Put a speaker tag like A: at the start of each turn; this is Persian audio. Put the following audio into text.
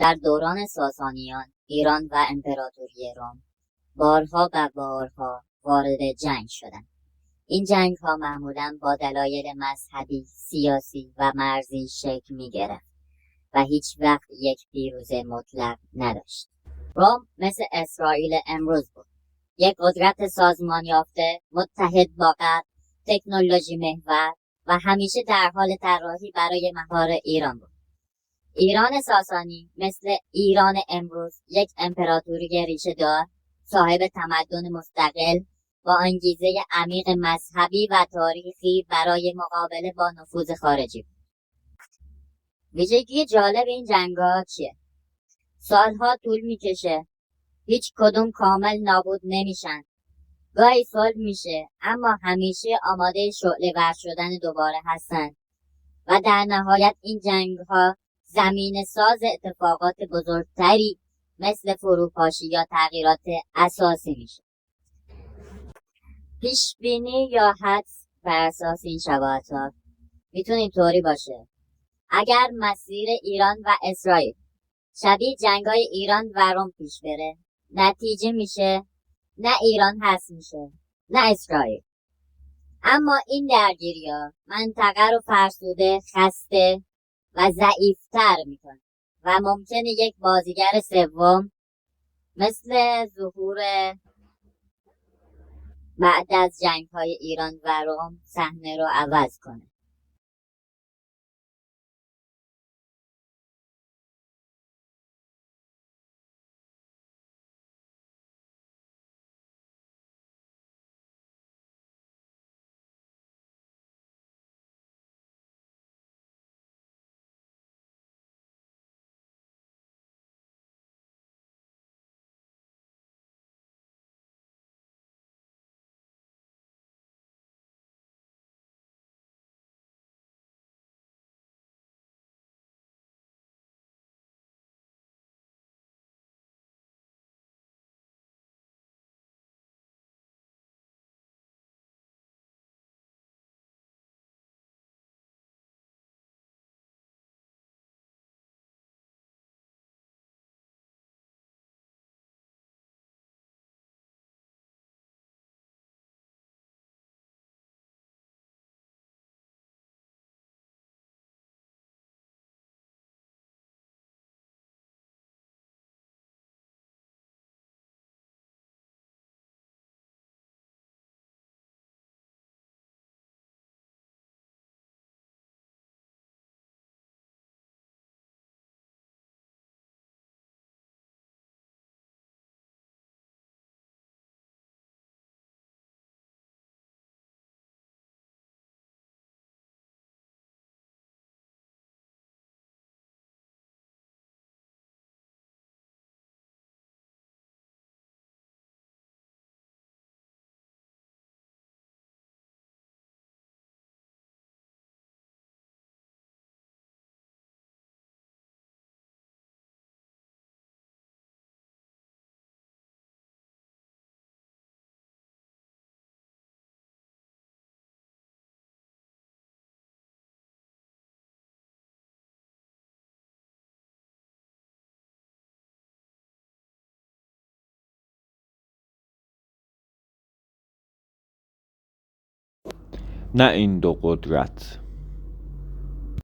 A: در دوران ساسانیان، ایران و امپراتوری روم بارها و بارها وارد جنگ شدند. این جنگ‌ها معمولاً با دلایل مذهبی، سیاسی و مرزی شکل می‌گرفت و هیچ وقت یک پیروز مطلق نداشت. روم مثل اسرائیل امروز بود. یک قدرت سازمان یافته، متحد با غرب، تکنولوژی محور و همیشه در حال طراحی برای مهار ایران بود. ایران ساسانی مثل ایران امروز یک امپراتوری ریشه‌دار، صاحب تمدن مستقل با انگیزه عمیق مذهبی و تاریخی برای مقابله با نفوذ خارجی بود. ویژگی جالب این جنگ‌ها چیه؟ سالها طول میکشه. هیچ کدوم کامل نابود نمیشن. گاهی صلح میشه اما همیشه آماده شعله ور شدن دوباره هستن و در نهایت این جنگ‌ها زمین ساز اتفاقات بزرگتری مثل فروپاشی یا تغییرات اساسی میشه. پیشبینی یا حدس بر اساس این شباهت‌ها میتونه اینطوری باشه: اگر مسیر ایران و اسرائیل شبیه جنگ‌های ایران و روم پیش بره، نتیجه میشه نه ایران هست میشه نه اسرائیل. اما این درگیری‌ها منطقه رو فرسوده، خسته و ضعیفتر میکنه و ممکنه یک بازیگر سوم مثل ظهور بعد از جنگ‌های ایران و روم صحنه رو عوض کنه.
B: نه این دو قدرت